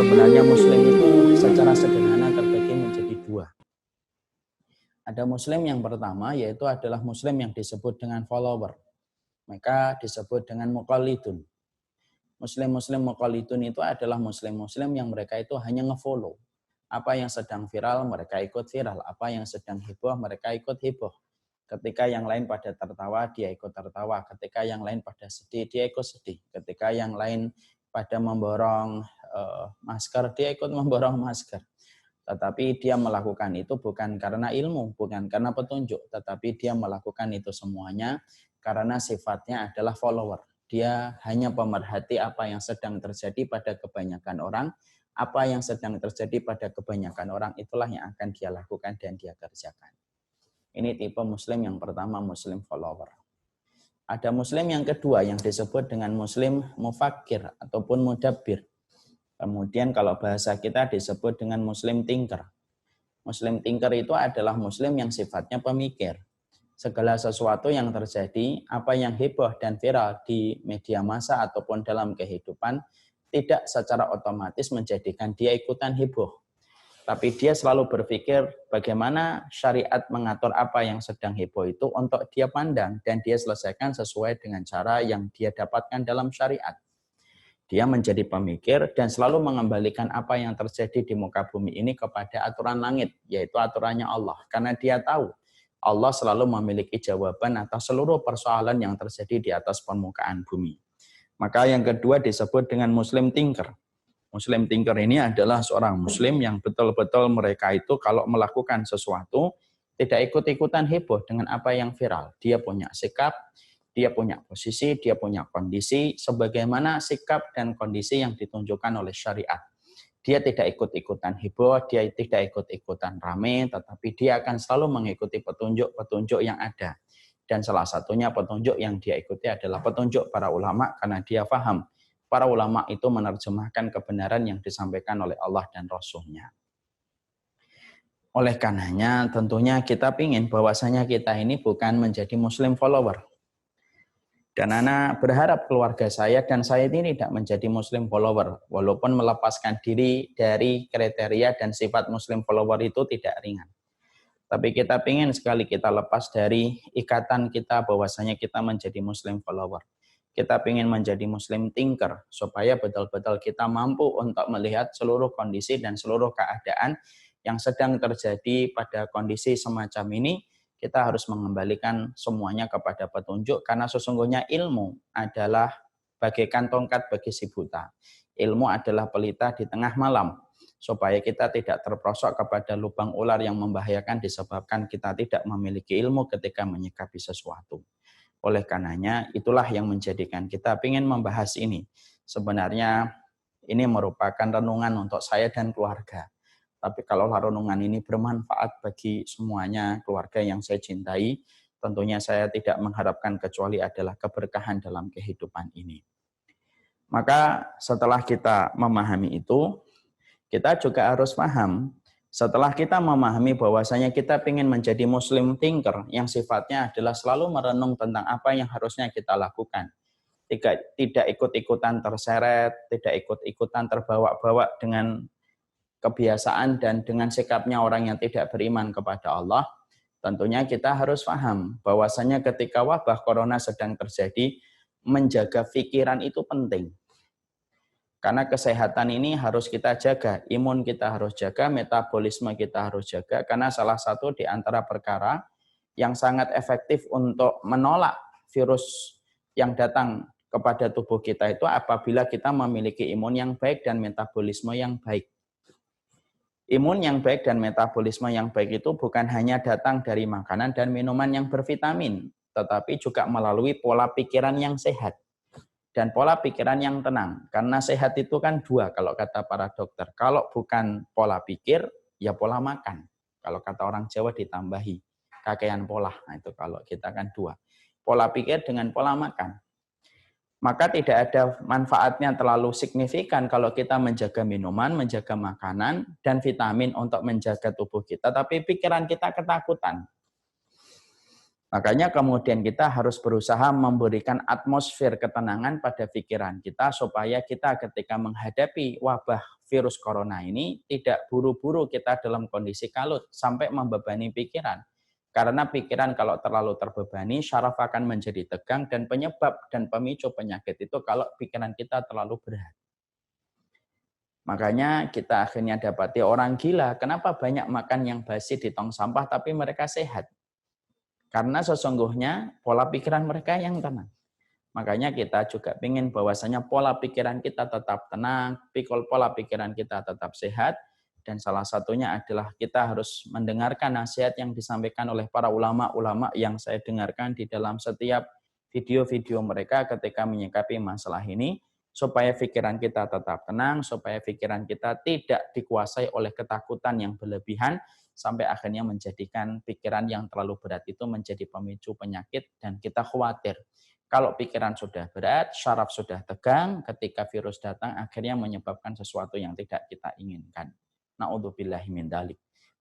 Sebenarnya muslim itu secara sederhana terbagi menjadi dua. Ada muslim yang pertama, yaitu adalah muslim yang disebut dengan follower. Maka disebut dengan muqallidun. Muslim-muslim muqallidun itu adalah muslim-muslim yang mereka itu hanya ngefollow. Apa yang sedang viral, mereka ikut viral. Apa yang sedang heboh, mereka ikut heboh. Ketika yang lain pada tertawa, dia ikut tertawa. Ketika yang lain pada sedih, dia ikut sedih. Ketika yang lain pada memborong masker, dia ikut memborong masker. Tetapi dia melakukan itu bukan karena ilmu, bukan karena petunjuk, tetapi dia melakukan itu semuanya karena sifatnya adalah follower. Dia hanya pemerhati apa yang sedang terjadi pada kebanyakan orang, apa yang sedang terjadi pada kebanyakan orang itulah yang akan dia lakukan dan dia kerjakan. Ini tipe muslim yang pertama, muslim follower. Ada muslim yang kedua yang disebut dengan muslim mufakir ataupun mudabbir. Kemudian kalau bahasa kita disebut dengan muslim thinker. Muslim thinker itu adalah muslim yang sifatnya pemikir. Segala sesuatu yang terjadi, apa yang heboh dan viral di media massa ataupun dalam kehidupan, tidak secara otomatis menjadikan dia ikutan heboh. Tapi dia selalu berpikir bagaimana syariat mengatur apa yang sedang heboh itu untuk dia pandang dan dia selesaikan sesuai dengan cara yang dia dapatkan dalam syariat. Dia menjadi pemikir dan selalu mengembalikan apa yang terjadi di muka bumi ini kepada aturan langit, yaitu aturannya Allah. Karena dia tahu Allah selalu memiliki jawaban atas seluruh persoalan yang terjadi di atas permukaan bumi. Maka yang kedua disebut dengan muslim thinker. Muslim thinker ini adalah seorang muslim yang betul-betul mereka itu kalau melakukan sesuatu tidak ikut-ikutan heboh dengan apa yang viral. Dia punya sikap, dia punya posisi, dia punya kondisi, sebagaimana sikap dan kondisi yang ditunjukkan oleh syariat. Dia tidak ikut-ikutan heboh, dia tidak ikut-ikutan rame, tetapi dia akan selalu mengikuti petunjuk-petunjuk yang ada. Dan salah satunya petunjuk yang dia ikuti adalah petunjuk para ulama, karena dia paham para ulama itu menerjemahkan kebenaran yang disampaikan oleh Allah dan Rasul-Nya. Oleh karenanya tentunya kita ingin bahwasanya kita ini bukan menjadi muslim follower. Dan anak berharap keluarga saya dan saya ini tidak menjadi muslim follower. Walaupun melepaskan diri dari kriteria dan sifat muslim follower itu tidak ringan. Tapi kita ingin sekali kita lepas dari ikatan kita bahwasanya kita menjadi muslim follower. Kita ingin menjadi muslim thinker supaya betul-betul kita mampu untuk melihat seluruh kondisi dan seluruh keadaan yang sedang terjadi pada kondisi semacam ini. Kita harus mengembalikan semuanya kepada petunjuk karena sesungguhnya ilmu adalah bagaikan tongkat bagi si buta. Ilmu adalah pelita di tengah malam supaya kita tidak terperosok kepada lubang ular yang membahayakan disebabkan kita tidak memiliki ilmu ketika menyikapi sesuatu. Oleh karenanya itulah yang menjadikan kita ingin membahas ini. Sebenarnya ini merupakan renungan untuk saya dan keluarga. Tapi kalau renungan ini bermanfaat bagi semuanya keluarga yang saya cintai, tentunya saya tidak mengharapkan kecuali adalah keberkahan dalam kehidupan ini. Maka setelah kita memahami itu, kita juga harus paham, setelah kita memahami bahwasanya kita ingin menjadi muslim thinker yang sifatnya adalah selalu merenung tentang apa yang harusnya kita lakukan. Tidak ikut-ikutan terseret, tidak ikut-ikutan terbawa-bawa dengan kebiasaan dan dengan sikapnya orang yang tidak beriman kepada Allah, tentunya kita harus paham bahwasanya ketika wabah corona sedang terjadi, menjaga pikiran itu penting. Karena kesehatan ini harus kita jaga, imun kita harus jaga, metabolisme kita harus jaga, karena salah satu di antara perkara yang sangat efektif untuk menolak virus yang datang kepada tubuh kita itu apabila kita memiliki imun yang baik dan metabolisme yang baik. Imun yang baik dan metabolisme yang baik itu bukan hanya datang dari makanan dan minuman yang bervitamin, tetapi juga melalui pola pikiran yang sehat dan pola pikiran yang tenang. Karena sehat itu kan dua kalau kata para dokter. Kalau bukan pola pikir, ya pola makan. Kalau kata orang Jawa ditambahi kakean pola. Nah itu kalau kita kan dua. Pola pikir dengan pola makan. Maka tidak ada manfaatnya terlalu signifikan kalau kita menjaga minuman, menjaga makanan, dan vitamin untuk menjaga tubuh kita, tapi pikiran kita ketakutan. Makanya kemudian kita harus berusaha memberikan atmosfer ketenangan pada pikiran kita supaya kita ketika menghadapi wabah virus corona ini tidak buru-buru kita dalam kondisi kalut sampai membebani pikiran. Karena pikiran kalau terlalu terbebani, syaraf akan menjadi tegang dan penyebab dan pemicu penyakit itu kalau pikiran kita terlalu berat. Makanya kita akhirnya dapati orang gila, kenapa banyak makan yang basi di tong sampah tapi mereka sehat? Karena sesungguhnya pola pikiran mereka yang tenang. Makanya kita juga ingin bahwasanya pola pikiran kita tetap tenang, pola pikiran kita tetap sehat, dan salah satunya adalah kita harus mendengarkan nasihat yang disampaikan oleh para ulama-ulama yang saya dengarkan di dalam setiap video-video mereka ketika menyikapi masalah ini, supaya pikiran kita tetap tenang, supaya pikiran kita tidak dikuasai oleh ketakutan yang berlebihan, sampai akhirnya menjadikan pikiran yang terlalu berat itu menjadi pemicu penyakit dan kita khawatir. Kalau pikiran sudah berat, syaraf sudah tegang, ketika virus datang akhirnya menyebabkan sesuatu yang tidak kita inginkan. Na'udzubillahi min dzalik.